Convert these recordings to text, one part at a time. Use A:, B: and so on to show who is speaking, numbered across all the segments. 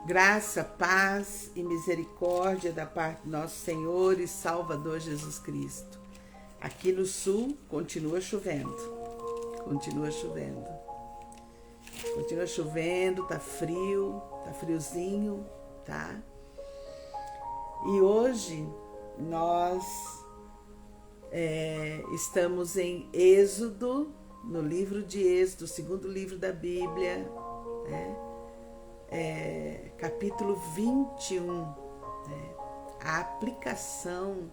A: Graça, paz e misericórdia da parte do nosso Senhor e Salvador Jesus Cristo. Aqui no sul continua chovendo. Continua chovendo. Continua chovendo, tá frio, tá friozinho, tá? E hoje nós estamos em Êxodo, no livro de Êxodo, segundo livro da Bíblia, capítulo 21, a aplicação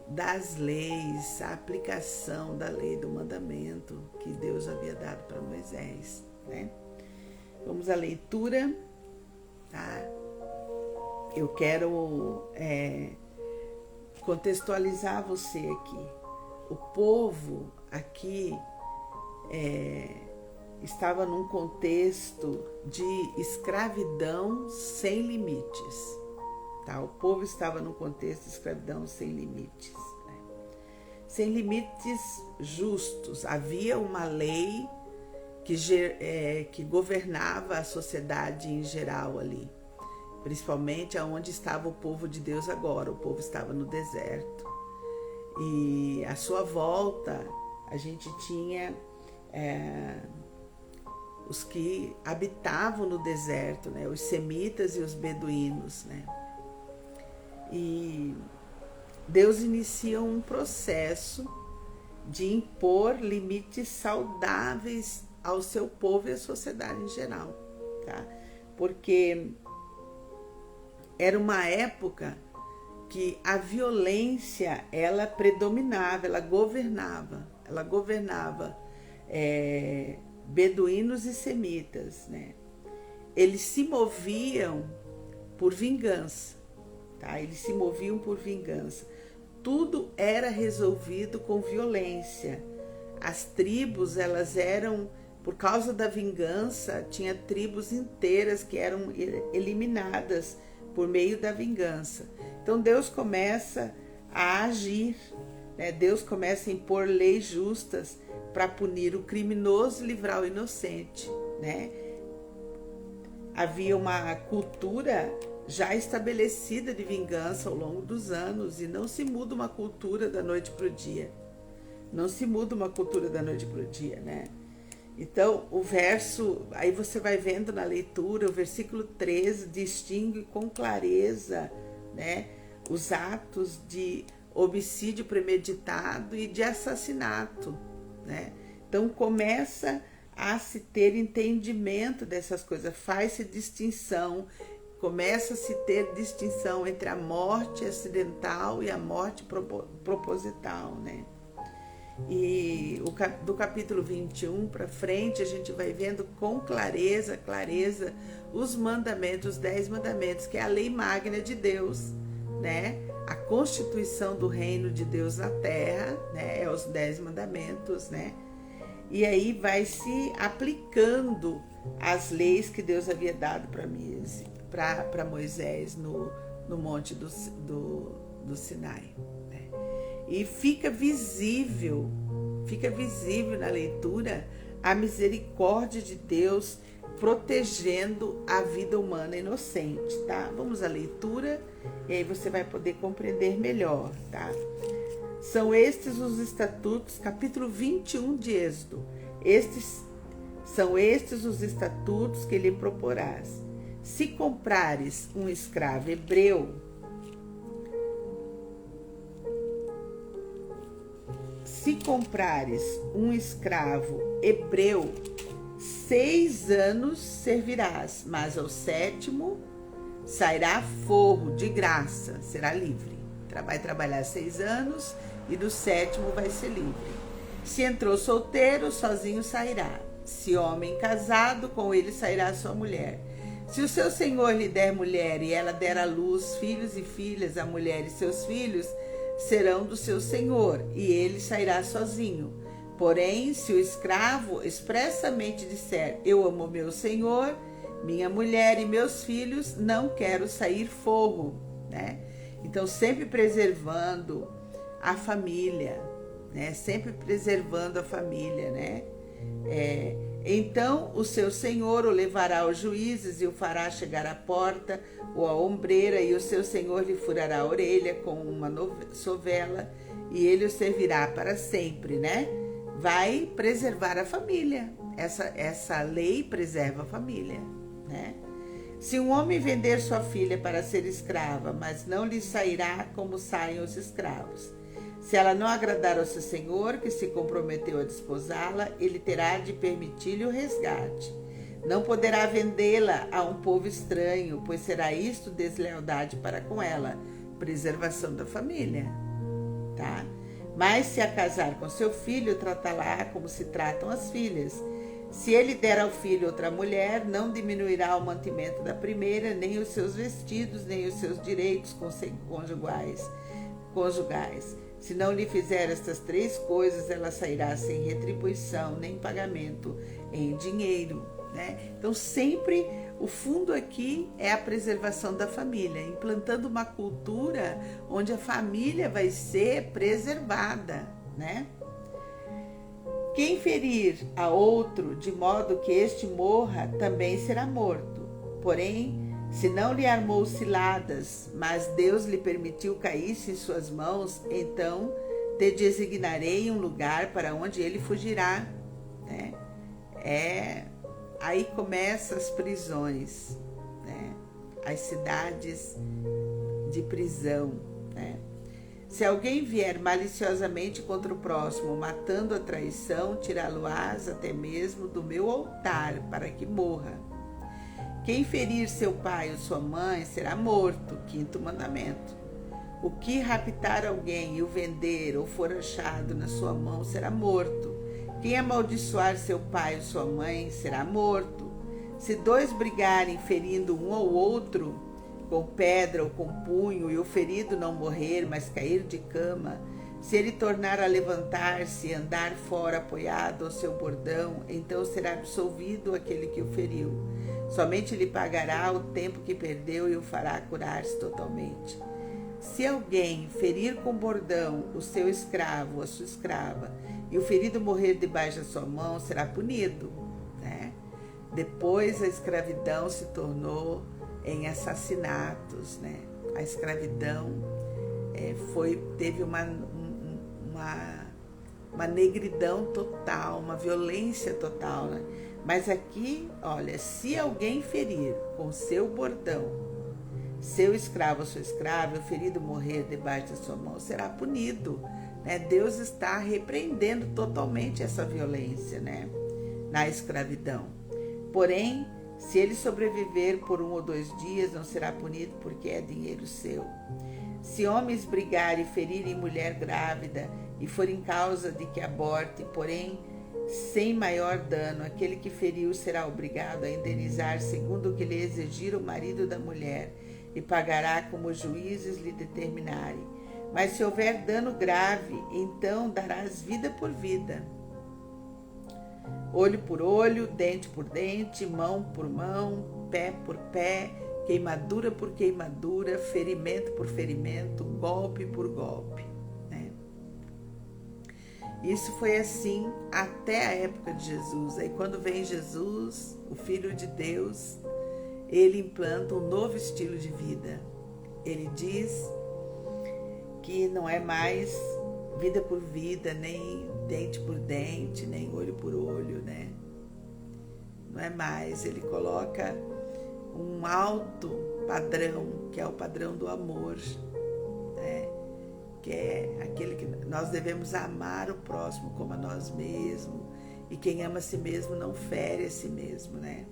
A: das leis, a aplicação da lei do mandamento que Deus havia dado para Moisés, né? Vamos à leitura, tá? Eu quero contextualizar você aqui. O povo aqui estava num contexto de escravidão sem limites, tá? O povo estava num contexto de escravidão sem limites, né? Sem limites justos. Havia uma lei que governava a sociedade em geral ali, principalmente aonde estava o povo de Deus agora. O povo estava no deserto e à sua volta a gente tinha os que habitavam no deserto, né? Os semitas e os beduínos, né? E Deus inicia um processo de impor limites saudáveis ao seu povo e à sociedade em geral, tá? Porque era uma época que a violência ela predominava, ela governava beduínos e semitas, né? Eles se moviam por vingança, tá? Eles se moviam por vingança. Tudo era resolvido com violência. As tribos, elas eram, por causa da vingança, tinha tribos inteiras que eram eliminadas por meio da vingança. Então Deus começa a agir, né? Deus começa a impor leis justas para punir o criminoso e livrar o inocente, né? Havia uma cultura já estabelecida de vingança ao longo dos anos e não se muda uma cultura da noite para o dia. Não se muda uma cultura da noite para o dia, né? Então, o verso, aí você vai vendo na leitura, o versículo 13 distingue com clareza, né, os atos de homicídio premeditado e de assassinato, né? Então, começa a se ter entendimento dessas coisas, faz-se distinção, começa a se ter distinção entre a morte acidental e a morte proposital, né? E do capítulo 21 para frente a gente vai vendo com clareza os mandamentos, os 10 mandamentos, que é a lei magna de Deus, né? A constituição do reino de Deus na terra, né? É os 10 mandamentos, né? E aí vai se aplicando as leis que Deus havia dado para Moisés no monte do Sinai, né? E fica visível na leitura a misericórdia de Deus protegendo a vida humana inocente, tá? Vamos à leitura e aí você vai poder compreender melhor, tá? São estes os estatutos, capítulo 21 de Êxodo. São estes os estatutos que lhe proporás. Se comprares um escravo hebreu, 6 anos servirás, mas ao 7º sairá forro de graça, será livre. Vai trabalhar 6 anos e do 7º vai ser livre. Se entrou solteiro, sozinho sairá. Se homem casado, com ele sairá sua mulher. Se o seu senhor lhe der mulher e ela der à luz filhos e filhas, a mulher e seus filhos serão do seu senhor, e ele sairá sozinho. Porém, se o escravo expressamente disser: eu amo meu senhor, minha mulher e meus filhos, não quero sair forro, né? Então, sempre preservando a família, né? Sempre preservando a família, né? Então o seu senhor o levará aos juízes e o fará chegar à porta ou à ombreira, e o seu senhor lhe furará a orelha com uma sovela, e ele o servirá para sempre, né? Vai preservar a família. Essa lei preserva a família, né? Se um homem vender sua filha para ser escrava, mas não lhe sairá como saem os escravos. Se ela não agradar ao seu senhor, que se comprometeu a desposá-la, ele terá de permitir-lhe o resgate. Não poderá vendê-la a um povo estranho, pois será isto deslealdade para com ela, preservação da família, tá? Mas se a casar com seu filho, tratá-la como se tratam as filhas. Se ele der ao filho outra mulher, não diminuirá o mantimento da primeira, nem os seus vestidos, nem os seus direitos conjugais. Se não lhe fizer estas 3 coisas, ela sairá sem retribuição, nem pagamento em dinheiro, né? Então, sempre o fundo aqui é a preservação da família, implantando uma cultura onde a família vai ser preservada, né? Quem ferir a outro de modo que este morra, também será morto. Porém, se não lhe armou ciladas, mas Deus lhe permitiu caísse em suas mãos, então te designarei um lugar para onde ele fugirá, né? Aí começam as prisões, né? As cidades de prisão, né? Se alguém vier maliciosamente contra o próximo, matando a traição, tirá-lo-ás até mesmo do meu altar, para que morra. Quem ferir seu pai ou sua mãe será morto, 5º mandamento. O que raptar alguém e o vender ou for achado na sua mão será morto. Quem amaldiçoar seu pai ou sua mãe será morto. Se 2 brigarem ferindo um ao outro, com pedra ou com punho, e o ferido não morrer, mas cair de cama, se ele tornar a levantar-se e andar fora apoiado ao seu bordão, então será absolvido aquele que o feriu. Somente lhe pagará o tempo que perdeu e o fará curar-se totalmente. Se alguém ferir com bordão o seu escravo ou a sua escrava, e o ferido morrer debaixo da sua mão, será punido, né? Depois a escravidão se tornou em assassinatos, né? A escravidão teve uma negridão total, uma violência total, né? Mas aqui, olha, se alguém ferir com seu bordão, seu escravo ou sua escrava, o ferido morrer debaixo da sua mão, será punido, né? Deus está repreendendo totalmente essa violência, né? Na escravidão. Porém, se ele sobreviver por 1 ou 2 dias, não será punido, porque é dinheiro seu. Se homens brigarem e ferirem mulher grávida, e forem causa de que aborte, porém, sem maior dano, aquele que feriu será obrigado a indenizar segundo o que lhe exigir o marido da mulher, e pagará como os juízes lhe determinarem. Mas se houver dano grave, então darás vida por vida, olho por olho, dente por dente, mão por mão, pé por pé, queimadura por queimadura, ferimento por ferimento, golpe por golpe, né? Isso foi assim até a época de Jesus. Aí quando vem Jesus, o Filho de Deus, ele implanta um novo estilo de vida. Ele diz que não é mais vida por vida, nem dente por dente, nem olho por olho, né? Não é mais. Ele coloca um alto padrão, que é o padrão do amor, né? Que é aquele que nós devemos amar o próximo como a nós mesmos, e quem ama a si mesmo não fere a si mesmo, né?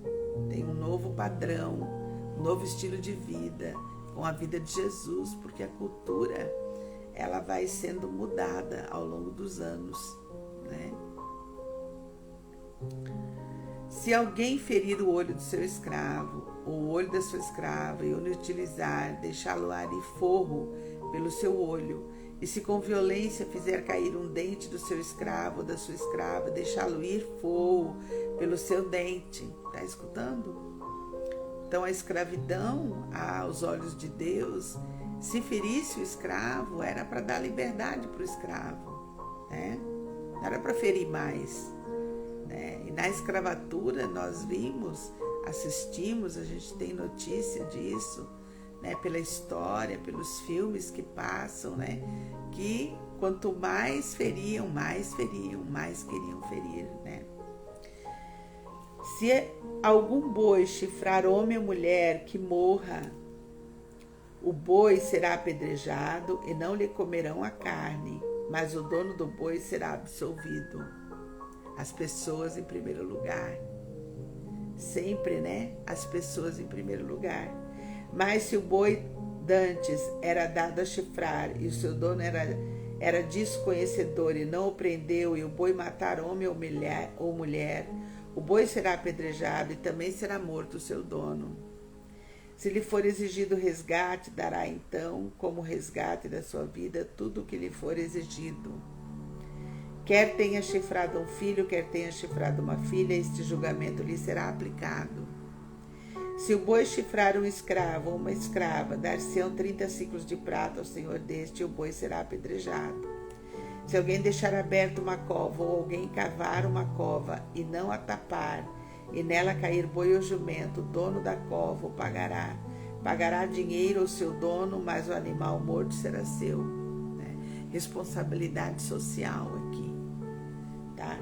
A: Tem um novo padrão, um novo estilo de vida, com a vida de Jesus, porque a cultura, ela vai sendo mudada ao longo dos anos, né? Se alguém ferir o olho do seu escravo, ou o olho da sua escrava, e o inutilizar, deixá-lo-á de forro pelo seu olho, e se com violência fizer cair um dente do seu escravo ou da sua escrava, deixá-lo ir forro pelo seu dente. Está escutando? Então a escravidão, aos olhos de Deus, se ferisse o escravo, era para dar liberdade para o escravo, né? Não era para ferir mais, né? né? E na escravatura nós vimos, assistimos, a gente tem notícia disso, né? Pela história, pelos filmes que passam, né? Que quanto mais feriam, mais queriam ferir, né? Se algum boi chifrar homem ou mulher que morra, o boi será apedrejado e não lhe comerão a carne, mas o dono do boi será absolvido. As pessoas em primeiro lugar. Sempre, né? As pessoas em primeiro lugar. Mas se o boi dantes era dado a chifrar e o seu dono era desconhecedor e não o prendeu, e o boi matar homem ou mulher, o boi será apedrejado e também será morto o seu dono. Se lhe for exigido resgate, dará então, como resgate da sua vida, tudo o que lhe for exigido. Quer tenha chifrado um filho, quer tenha chifrado uma filha, este julgamento lhe será aplicado. Se o boi chifrar um escravo ou uma escrava, dar-se-ão 30 ciclos de prata ao senhor deste, e o boi será apedrejado. Se alguém deixar aberta uma cova, ou alguém cavar uma cova e não a tapar, e nela cair boi ou jumento, o dono da cova o pagará. Pagará dinheiro ao seu dono, mas o animal morto será seu. Né? Responsabilidade social aqui. Tá?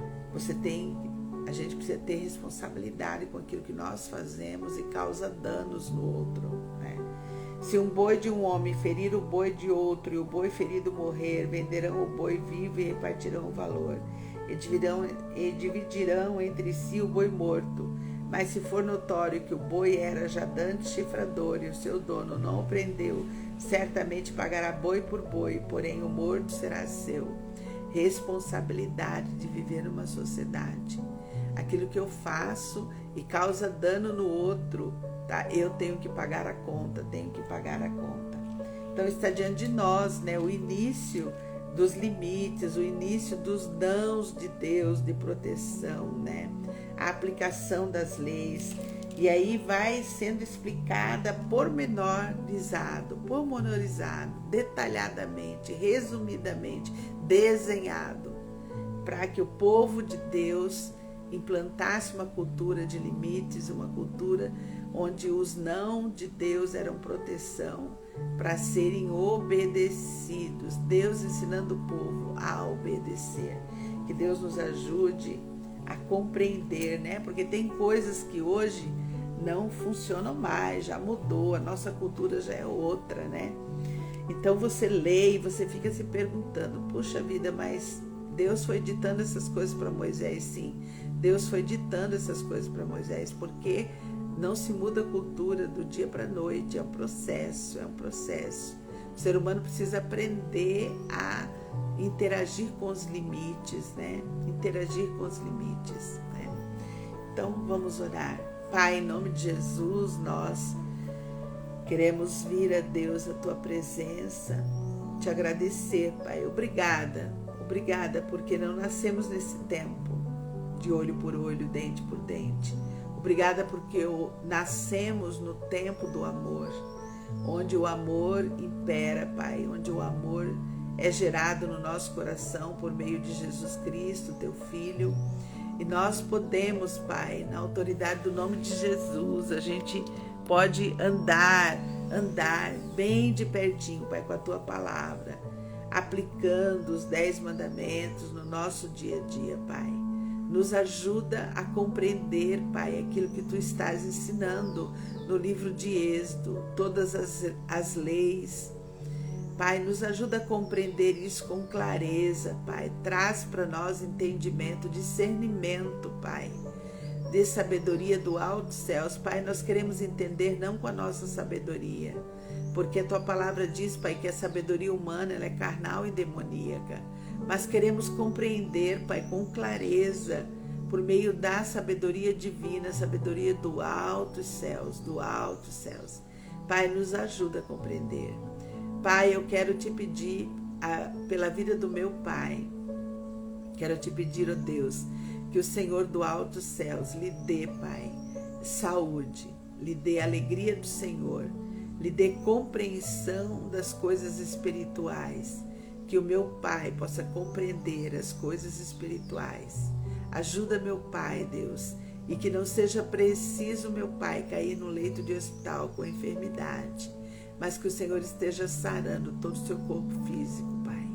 A: A gente precisa ter responsabilidade com aquilo que nós fazemos e causa danos no outro. Né? Se um boi de um homem ferir o boi de outro e o boi ferido morrer, venderão o boi vivo e repartirão o valor. E dividirão entre si o boi morto. Mas se for notório que o boi era já dantes chifrador e o seu dono não o prendeu, certamente pagará boi por boi, porém o morto será seu. Responsabilidade de viver numa sociedade. Aquilo que eu faço e causa dano no outro, tá? Eu tenho que pagar a conta, Então está diante de nós, né? O início dos limites, o início dos nãos de Deus, de proteção, né? A aplicação das leis. E aí vai sendo explicada pormenorizado, detalhadamente, resumidamente, desenhado, para que o povo de Deus implantasse uma cultura de limites, uma cultura onde os não de Deus eram proteção para serem obedecidos. Deus ensinando o povo a obedecer. Que Deus nos ajude a compreender, né? Porque tem coisas que hoje não funcionam mais, já mudou, a nossa cultura já é outra, né? Então você lê e você fica se perguntando, puxa vida, mas Deus foi ditando essas coisas para Moisés? Sim, Deus foi ditando essas coisas para Moisés, porque não se muda a cultura do dia para a noite, é um processo. O ser humano precisa aprender a interagir com os limites, né? Então vamos orar. Pai, em nome de Jesus, nós queremos vir a Deus, a tua presença, te agradecer, Pai. Obrigada porque não nascemos nesse tempo de olho por olho, dente por dente. Obrigada porque nascemos no tempo do amor, onde o amor impera, Pai, onde o amor é gerado no nosso coração por meio de Jesus Cristo, teu Filho. E nós podemos, Pai, na autoridade do nome de Jesus, a gente pode andar bem de pertinho, Pai, com a tua palavra, aplicando os 10 mandamentos no nosso dia a dia, Pai. Nos ajuda a compreender, Pai, aquilo que tu estás ensinando no livro de Êxodo, todas as leis. Pai, nos ajuda a compreender isso com clareza, Pai. Traz para nós entendimento, discernimento, Pai, de sabedoria do alto dos céus. Pai, nós queremos entender não com a nossa sabedoria, porque a tua palavra diz, Pai, que a sabedoria humana ela é carnal e demoníaca. Mas queremos compreender, Pai, com clareza, por meio da sabedoria divina, sabedoria do alto dos céus, Pai, nos ajuda a compreender. Pai, eu quero te pedir pela vida do meu pai. Quero te pedir, ó Deus, que o Senhor do alto dos céus lhe dê, Pai, saúde, lhe dê alegria do Senhor, lhe dê compreensão das coisas espirituais, que o meu pai possa compreender as coisas espirituais, Ajuda meu pai, Deus, e que não seja preciso, meu pai, cair no leito de hospital com enfermidade, mas que o Senhor esteja sarando todo o seu corpo físico, Pai.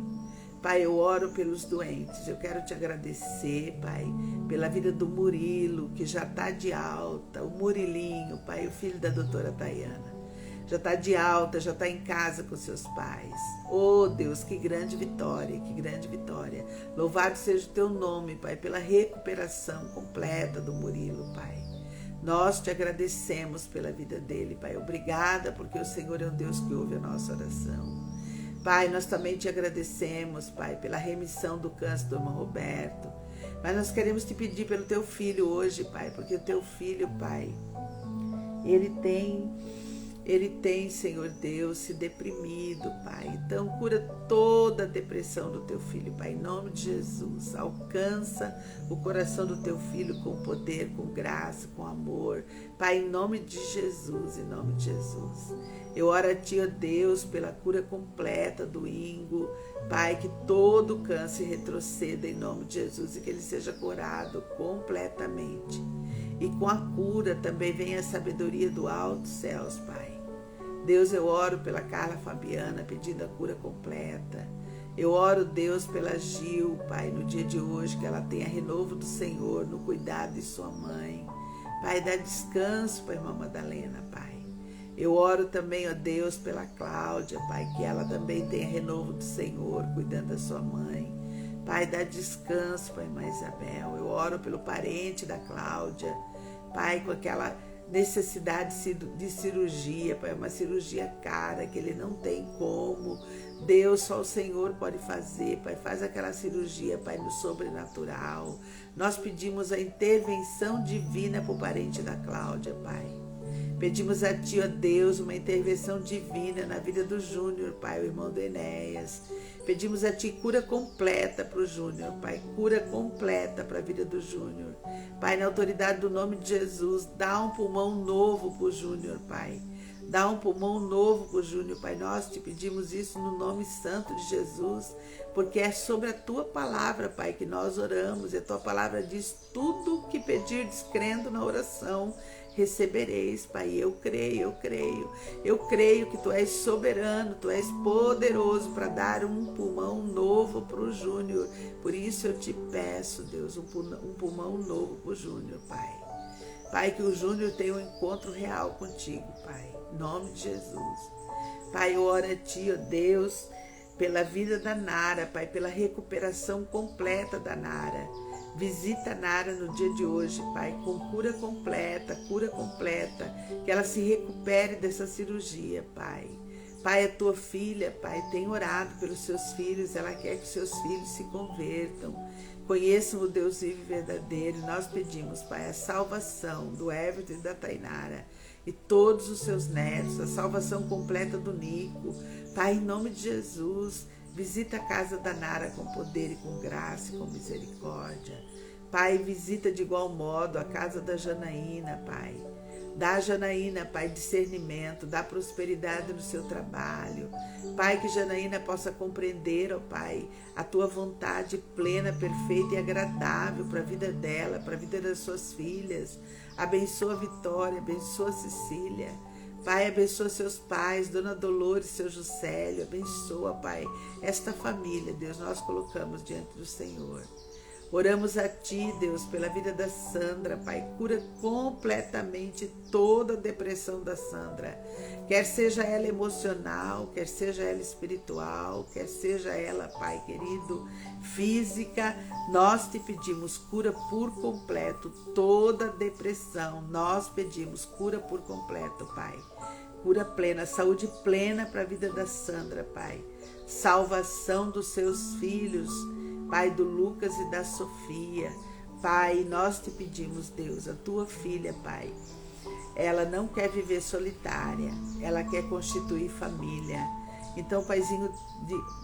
A: Pai, eu oro pelos doentes. Eu quero te agradecer, Pai, pela vida do Murilo, que já está de alta, o Murilinho, Pai, o filho da doutora Tayana. Já está de alta, já está em casa com seus pais. Oh, Deus, que grande vitória, que grande vitória. Louvado seja o teu nome, Pai, pela recuperação completa do Murilo, Pai. Nós te agradecemos pela vida dele, Pai. Obrigada, porque o Senhor é um Deus que ouve a nossa oração. Pai, nós também te agradecemos, Pai, pela remissão do câncer do irmão Roberto. Mas nós queremos te pedir pelo teu filho hoje, Pai, porque o teu filho, Pai, ele tem, Senhor Deus, se deprimido, Pai. Então, cura toda a depressão do teu filho, Pai, em nome de Jesus. Alcança o coração do teu filho com poder, com graça, com amor. Pai, em nome de Jesus, em nome de Jesus. Eu oro a Ti, ó Deus, pela cura completa do Ingo. Pai, que todo câncer retroceda em nome de Jesus e que ele seja curado completamente. E com a cura também vem a sabedoria do alto céus, Pai. Deus, eu oro pela Carla Fabiana, pedindo a cura completa. Eu oro, Deus, pela Gil, Pai, no dia de hoje, que ela tenha renovo do Senhor no cuidado de sua mãe. Pai, dá descanso para a irmã Madalena, Pai. Eu oro também, ó Deus, pela Cláudia, Pai, que ela também tenha renovo do Senhor, cuidando da sua mãe. Pai, dá descanso para a irmã Isabel. Eu oro pelo parente da Cláudia, Pai, com aquela necessidade de cirurgia, Pai, uma cirurgia cara, que ele não tem como. Deus, só o Senhor pode fazer, Pai, faz aquela cirurgia, Pai, no sobrenatural. Nós pedimos a intervenção divina para o parente da Cláudia, Pai. Pedimos a Ti, ó Deus, uma intervenção divina na vida do Júnior, Pai, o irmão do Enéas. Pedimos a Ti cura completa para o Júnior, Pai, cura completa para a vida do Júnior. Pai, na autoridade do nome de Jesus, dá um pulmão novo para o Júnior, Pai. Dá um pulmão novo para o Júnior, Pai. Nós te pedimos isso no nome santo de Jesus, porque é sobre a Tua palavra, Pai, que nós oramos. E a Tua palavra diz: tudo que pedirdes crendo na oração, recebereis, Pai. Eu creio, eu creio. Eu creio que Tu és soberano, Tu és poderoso para dar um pulmão novo para o Júnior. Por isso eu te peço, Deus, um pulmão novo para o Júnior, Pai. Pai, que o Júnior tenha um encontro real contigo, Pai. Em nome de Jesus. Pai, eu oro a Ti, ó Deus, pela vida da Nara, Pai, pela recuperação completa da Nara. Visita a Nara no dia de hoje, Pai, com cura completa, que ela se recupere dessa cirurgia, Pai. Pai, a Tua filha, Pai, tem orado pelos seus filhos, ela quer que seus filhos se convertam, conheçam o Deus vivo e verdadeiro. Nós pedimos, Pai, a salvação do Everton e da Tainara e todos os seus netos, a salvação completa do Nico. Pai, em nome de Jesus, visita a casa da Nara com poder e com graça e com misericórdia. Pai, visita de igual modo a casa da Janaína, Pai. Dá a Janaína, Pai, discernimento, dá prosperidade no seu trabalho. Pai, que Janaína possa compreender, ó Pai, a Tua vontade plena, perfeita e agradável para a vida dela, para a vida das suas filhas. Abençoa a Vitória, abençoa a Cecília. Pai, abençoa seus pais, Dona Dolores, seu Juscelio. Abençoa, Pai, esta família, Deus, nós colocamos diante do Senhor. Oramos a Ti, Deus, pela vida da Sandra, Pai. Cura completamente toda a depressão da Sandra. Quer seja ela emocional, quer seja ela espiritual, quer seja ela, Pai querido, física. Nós Te pedimos cura por completo toda a depressão. Nós pedimos cura por completo, Pai. Cura plena, saúde plena para a vida da Sandra, Pai. Salvação dos seus filhos, Pai, do Lucas e da Sofia. Pai, nós Te pedimos, Deus, a Tua filha, Pai, ela não quer viver solitária, ela quer constituir família. Então, Paizinho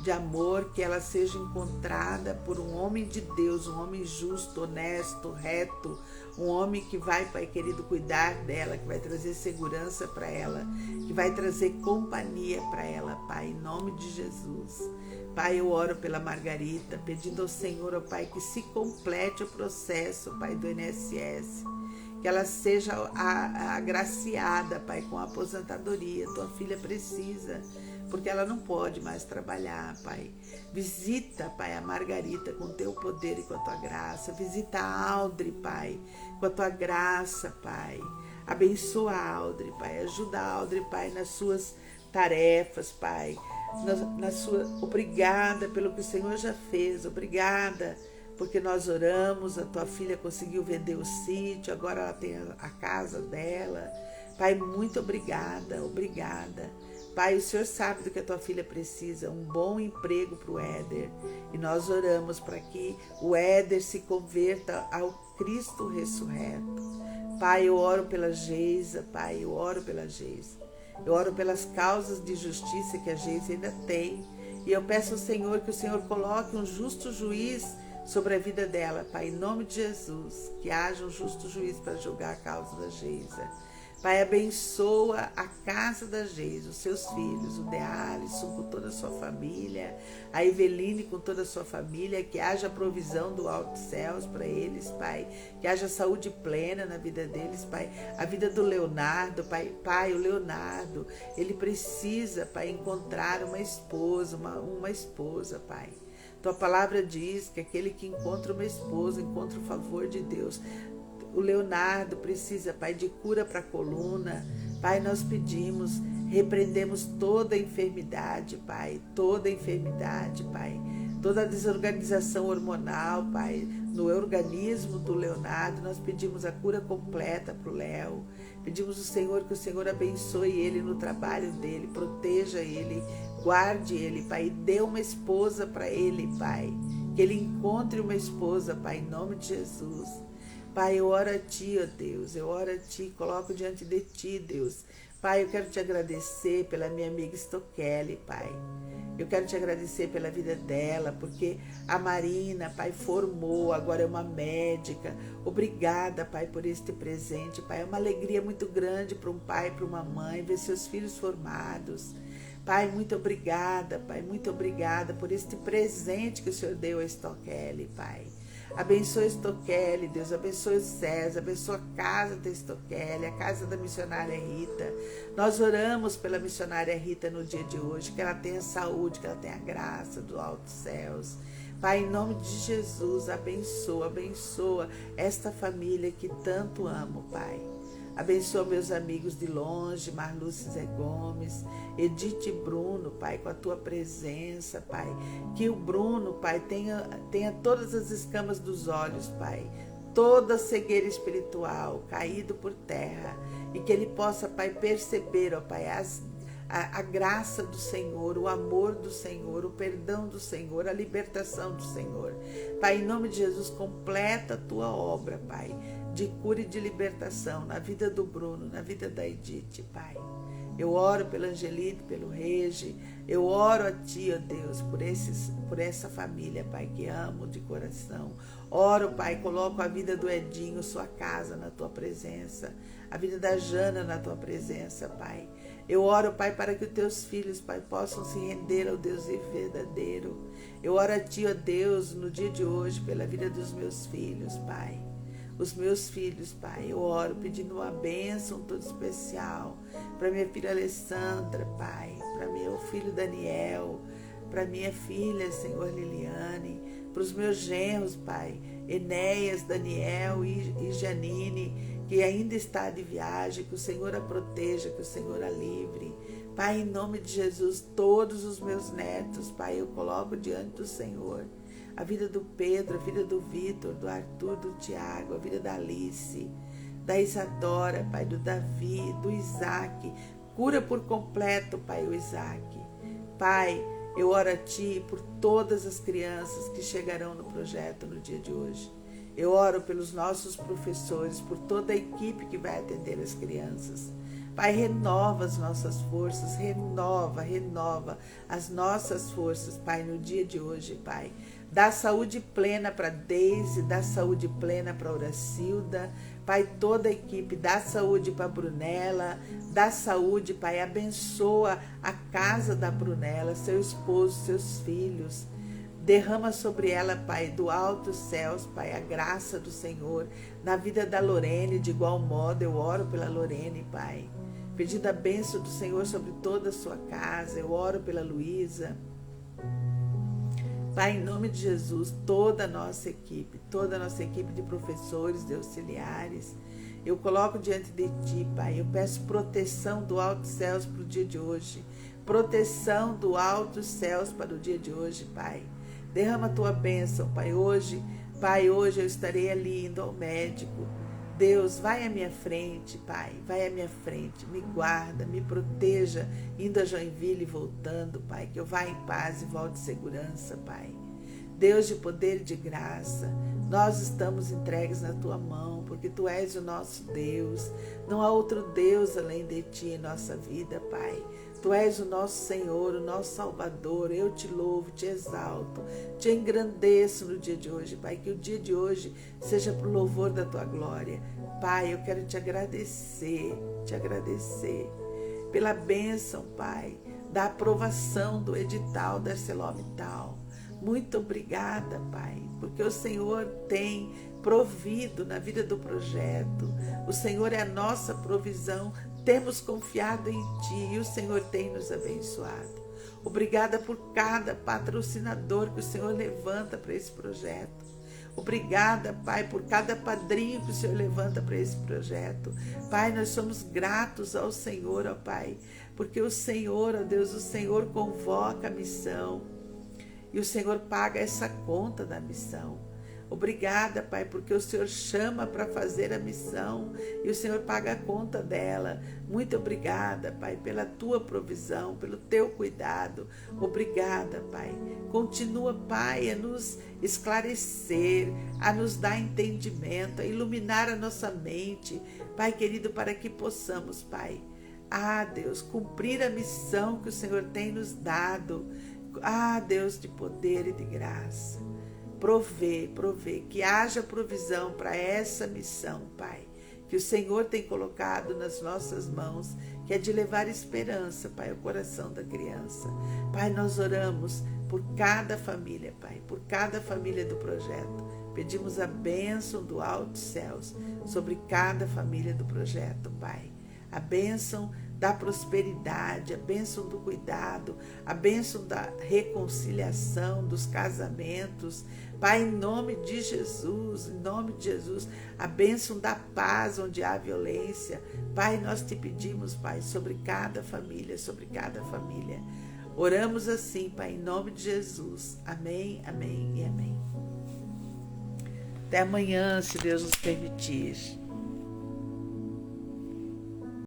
A: de amor, que ela seja encontrada por um homem de Deus, um homem justo, honesto, reto, um homem que vai, Pai querido, cuidar dela, que vai trazer segurança para ela, que vai trazer companhia para ela, Pai, em nome de Jesus. Pai, eu oro pela Margarita, pedindo ao Senhor, ó Pai, que se complete o processo, Pai, do INSS, que ela seja agraciada, Pai, com a aposentadoria. Tua filha precisa, porque ela não pode mais trabalhar, Pai. Visita, Pai, a Margarita com teu poder e com a tua graça. Visita a Audrey, Pai, com a tua graça, Pai. Abençoa a Audrey, Pai. Ajuda a Audrey, Pai, nas suas tarefas, Pai. Obrigada pelo que o Senhor já fez. Obrigada porque nós oramos, a tua filha conseguiu vender o sítio, agora ela tem a casa dela. Pai, muito obrigada, obrigada. Pai, o Senhor sabe do que a tua filha precisa, um bom emprego para o Éder. E nós oramos para que o Éder se converta ao Cristo ressurreto. Pai, eu oro pela Geisa, Pai, eu oro pela Geisa. Eu oro pelas causas de justiça que a Geisa ainda tem. E eu peço ao Senhor que o Senhor coloque um justo juiz sobre a vida dela, Pai, em nome de Jesus, que haja um justo juiz para julgar a causa da Geisa. Pai, abençoa a casa da Geisa, os seus filhos, o Dealisson com toda a sua família, a Eveline com toda a sua família, que haja provisão do alto céus para eles, Pai, que haja saúde plena na vida deles, Pai, a vida do Leonardo, Pai, o Leonardo, ele precisa, Pai, encontrar uma esposa, Pai. Tua palavra diz que aquele que encontra uma esposa encontra o favor de Deus. O Leonardo precisa, Pai, de cura para a coluna. Pai, nós pedimos, repreendemos toda enfermidade, Pai, toda enfermidade, Pai, toda desorganização hormonal, Pai, no organismo do Leonardo. Nós pedimos a cura completa para o Léo. Pedimos ao Senhor que o Senhor abençoe ele no trabalho dele, proteja ele, guarde ele, Pai, e dê uma esposa para ele, Pai, que ele encontre uma esposa, Pai, em nome de Jesus. Pai, eu oro a Ti, ó Deus, eu oro a Ti, coloco diante de Ti, Deus. Pai, eu quero Te agradecer pela minha amiga Stokelly, Pai. Eu quero Te agradecer pela vida dela, porque a Marina, Pai, formou, agora é uma médica. Obrigada, Pai, por este presente, Pai. É uma alegria muito grande para um pai e para uma mãe ver seus filhos formados. Pai, muito obrigada, Pai, muito obrigada por este presente que o Senhor deu a Stokelly, Pai. Abençoe Stokelly, Deus, abençoe o César, abençoe a casa da Stokelly, a casa da missionária Rita. Nós oramos pela missionária Rita no dia de hoje, que ela tenha saúde, que ela tenha graça dos altos céus. Pai, em nome de Jesus, abençoa, abençoa esta família que tanto amo, Pai. Abençoa meus amigos de longe, Marluce Zé Gomes, Edith e Bruno, Pai, com a Tua presença, Pai. Que o Bruno, Pai, tenha todas as escamas dos olhos, Pai, toda a cegueira espiritual caído por terra, e que ele possa, Pai, perceber, ó Pai, a graça do Senhor, o amor do Senhor, o perdão do Senhor, a libertação do Senhor. Pai, em nome de Jesus, completa a Tua obra, Pai, de cura e de libertação na vida do Bruno, na vida da Edith, Pai. Eu oro pela Angelita, pelo Regi, eu oro a Ti, ó Deus, por essa família, Pai, que amo de coração. Oro, Pai, coloco a vida do Edinho, sua casa na Tua presença, a vida da Jana na Tua presença, Pai. Eu oro, Pai, para que os Teus filhos, Pai, possam se render ao Deus verdadeiro. Eu oro a Ti, ó Deus, no dia de hoje, pela vida dos meus filhos, Pai. Os meus filhos, Pai, eu oro pedindo uma bênção toda especial para minha filha Alessandra, Pai, para meu filho Daniel, para minha filha, Senhor, Liliane, para os meus genros, Pai, Enéas, Daniel e Janine, que ainda está de viagem, que o Senhor a proteja, que o Senhor a livre. Pai, em nome de Jesus, todos os meus netos, Pai, eu coloco diante do Senhor. A vida do Pedro, a vida do Vitor, do Arthur, do Tiago, a vida da Alice, da Isadora, Pai, do Davi, do Isaac. Cura por completo, Pai, o Isaac. Pai, eu oro a Ti por todas as crianças que chegarão no projeto no dia de hoje. Eu oro pelos nossos professores, por toda a equipe que vai atender as crianças. Pai, renova as nossas forças, renova as nossas forças, Pai, no dia de hoje, Pai. Dá saúde plena para Deise, dá saúde plena para Horacilda, Pai, toda a equipe, dá saúde para Brunella, dá saúde, Pai, abençoa a casa da Brunella, seu esposo, seus filhos. Derrama sobre ela, Pai, do alto céus, Pai, a graça do Senhor. Na vida da Lorene, de igual modo, eu oro pela Lorene, Pai. Pedindo a bênção do Senhor sobre toda a sua casa, eu oro pela Luísa. Pai, em nome de Jesus, toda a nossa equipe de professores, de auxiliares, eu coloco diante de Ti, Pai. Eu peço proteção do alto céus para o dia de hoje. Proteção do alto céus para o dia de hoje, Pai. Derrama a Tua bênção, Pai. Hoje eu estarei ali indo ao médico. Deus, vai à minha frente, Pai. Vai à minha frente. Me guarda, me proteja, indo a Joinville e voltando, Pai. Que eu vá em paz e volte em segurança, Pai. Deus de poder e de graça, nós estamos entregues na Tua mão, porque Tu és o nosso Deus. Não há outro Deus além de Ti em nossa vida, Pai. Tu és o nosso Senhor, o nosso Salvador. Eu te louvo, te exalto, te engrandeço no dia de hoje, Pai. Que o dia de hoje seja para o louvor da Tua glória. Pai, eu quero te agradecer pela bênção, Pai, da aprovação do edital da ArcelorMittal. Muito obrigada, Pai, porque o Senhor tem provido na vida do projeto. O Senhor é a nossa provisão. Temos confiado em Ti e o Senhor tem nos abençoado. Obrigada por cada patrocinador que o Senhor levanta para esse projeto. Obrigada, Pai, por cada padrinho que o Senhor levanta para esse projeto. Pai, nós somos gratos ao Senhor, ó Pai, porque o Senhor, ó Deus, o Senhor convoca a missão e o Senhor paga essa conta da missão. Obrigada, Pai, porque o Senhor chama para fazer a missão e o Senhor paga a conta dela. Muito obrigada, Pai, pela Tua provisão, pelo Teu cuidado. Obrigada, Pai. Continua, Pai, a nos esclarecer, a nos dar entendimento, a iluminar a nossa mente, Pai querido, para que possamos, Pai, Deus, cumprir a missão que o Senhor tem nos dado. Deus de poder e de graça. Provê, que haja provisão para essa missão, Pai, que o Senhor tem colocado nas nossas mãos, que é de levar esperança, Pai, ao coração da criança. Pai, nós oramos por cada família, Pai, por cada família do projeto. Pedimos a bênção do alto céus sobre cada família do projeto, Pai. A bênção da prosperidade, a bênção do cuidado, a bênção da reconciliação, dos casamentos. Pai, em nome de Jesus, a bênção da paz onde há violência. Pai, nós te pedimos, Pai, sobre cada família. Oramos assim, Pai, em nome de Jesus. Amém, amém e amém. Até amanhã, se Deus nos permitir.